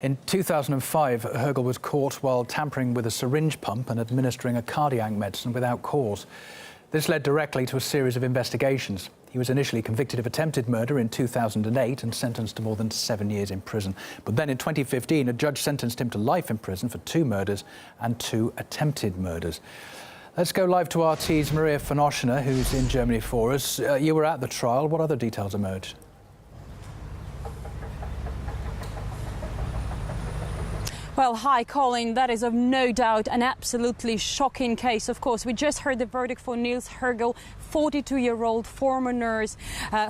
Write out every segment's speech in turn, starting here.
In 2005, Hoegel was caught while tampering with a syringe pump and administering a cardiac medicine without cause. This led directly to a series of investigations. He was initially convicted of attempted murder in 2008 and sentenced to more than 7 years in prison. But then in 2015, a judge sentenced him to life in prison for 2 murders and 2 attempted murders. Let's go live to RT's Maria von Oschner, who's in Germany for us. You were at the trial. What other details emerged? Well, hi, Colin. That is of no doubt an absolutely shocking case. Of course, we just heard the verdict for Niels Hoegel, 42-year-old former nurse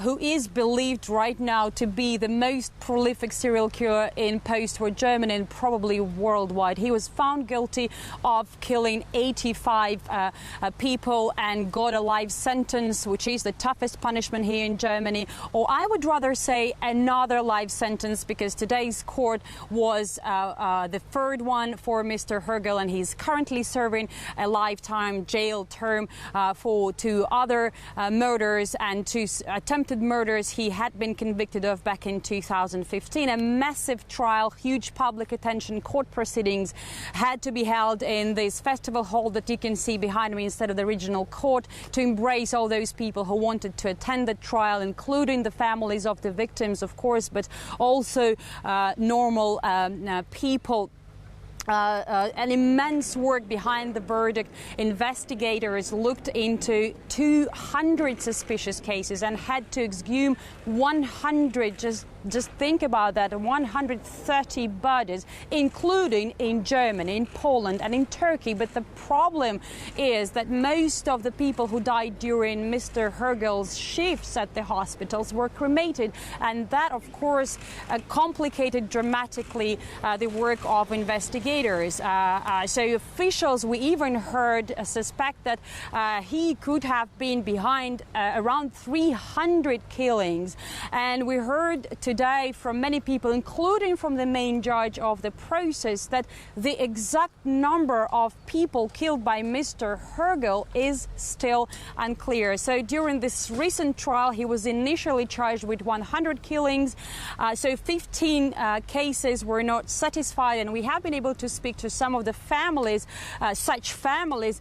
who is believed right now to be the most prolific serial killer in post-war Germany and probably worldwide. He was found guilty of killing 85 people and got a life sentence, which is the toughest punishment here in Germany. Or I would rather say another life sentence, because today's court was the third one for Mr. Hoegel, and he's currently serving a lifetime jail term for 2 other murders and 2 attempted murders he had been convicted of back in 2015. A massive trial, huge public attention, court proceedings had to be held in this festival hall that you can see behind me instead of the regional court, to embrace all those people who wanted to attend the trial, including the families of the victims, of course, but also normal people. An immense work behind the verdict. Investigators looked into 200 suspicious cases and had to exhume 100, just think about that, 130 bodies, including in Germany, in Poland and in Turkey. But the problem is that most of the people who died during Mr. Hoegel's shifts at the hospitals were cremated, and that, of course, complicated dramatically the work of investigators. So officials, we even heard, suspect that he could have been behind around 300 killings. And we heard today from many people, including from the main judge of the process, that the exact number of people killed by Mr. Hoegel is still unclear. So during this recent trial, he was initially charged with 100 killings. So 15 cases were not satisfied, and we have been able to speak to some of the families, such families.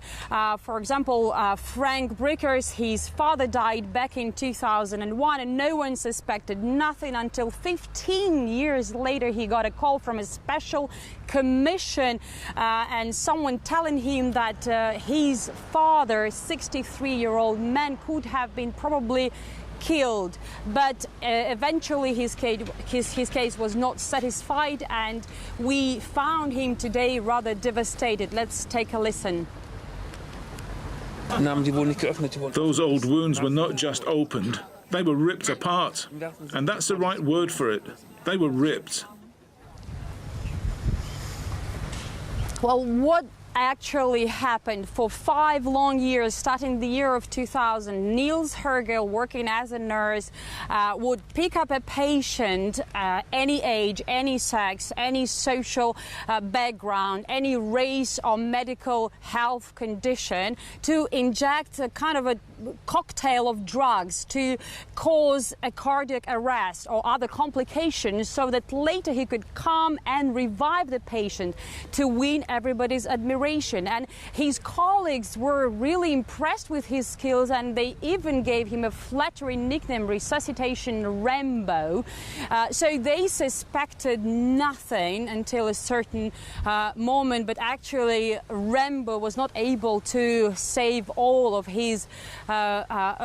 For example, Frank Brickers, his father died back in 2001, and no one suspected nothing until 15 years later he got a call from a special commission and someone telling him that his father, 63-year-old man, could have been probably killed. But eventually his case was not satisfied, and we found him today rather devastated. Let's take a listen. Those old wounds were not just opened, they were ripped apart. And that's the right word for it. They were ripped. Well, what actually happened? For 5 long years, starting the year of 2000, Niels Hoegel, working as a nurse, would pick up a patient, any age, any sex, any social background, any race or medical health condition, to inject a kind of a cocktail of drugs to cause a cardiac arrest or other complications, so that later he could come and revive the patient to win everybody's admiration. And his colleagues were really impressed with his skills, and they even gave him a flattering nickname, Resuscitation Rambo. So they suspected nothing until a certain moment, but actually Rambo was not able to save all of his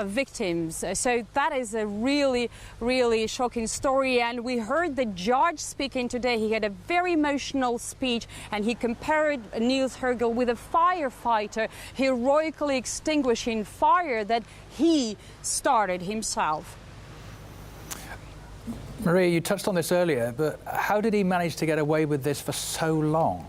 victims. So that is a really, really shocking story. And we heard the judge speaking today. He had a very emotional speech, and he compared Niels Hoegel with a firefighter heroically extinguishing fire that he started himself. Maria, you touched on this earlier, but how did he manage to get away with this for so long?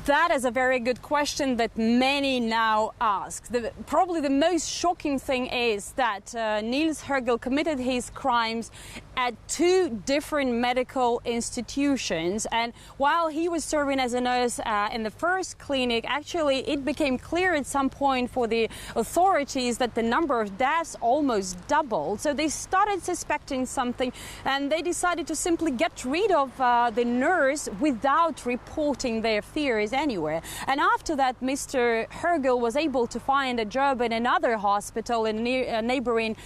That is a very good question that many now ask. Probably the most shocking thing is that Niels Hoegel committed his crimes at 2 different medical institutions. And while he was serving as a nurse in the first clinic, actually it became clear at some point for the authorities that the number of deaths almost doubled. So they started suspecting something, and they decided to simply get rid of the nurse without reporting their fears anywhere. And after that, Mr. Hoegel was able to find a job in another hospital in a neighboring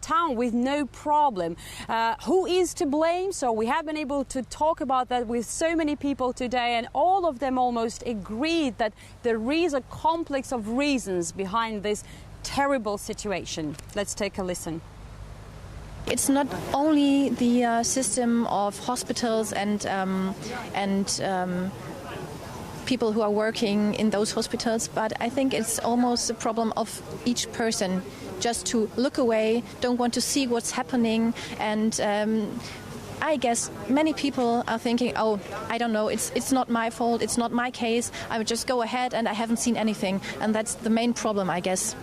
town with no problem. Who is to blame? So we have been able to talk about that with so many people today, and all of them almost agreed that there is a complex of reasons behind this terrible situation. Let's take a listen. It's not only the system of hospitals and people who are working in those hospitals, but I think it's almost a problem of each person, just to look away, don't want to see what's happening. And I guess many people are thinking, oh, I don't know, it's not my fault, it's not my case, I would just go ahead and I haven't seen anything. And that's the main problem, I guess.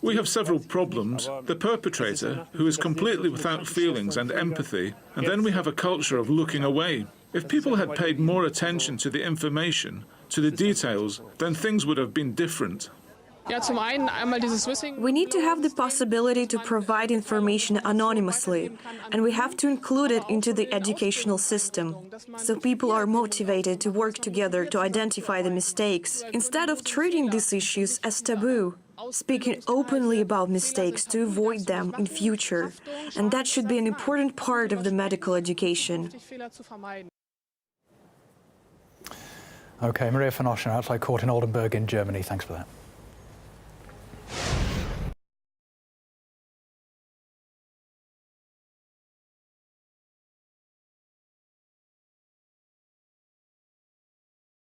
We have several problems. The perpetrator, who is completely without feelings and empathy, and then we have a culture of looking away. If people had paid more attention to the information, to the details, then things would have been different. We need to have the possibility to provide information anonymously, and we have to include it into the educational system, so people are motivated to work together to identify the mistakes, instead of treating these issues as taboo. Speaking openly about mistakes to avoid them in future, and that should be an important part of the medical education. Okay, Maria von Oschner, outside court in Oldenburg in Germany. Thanks for that.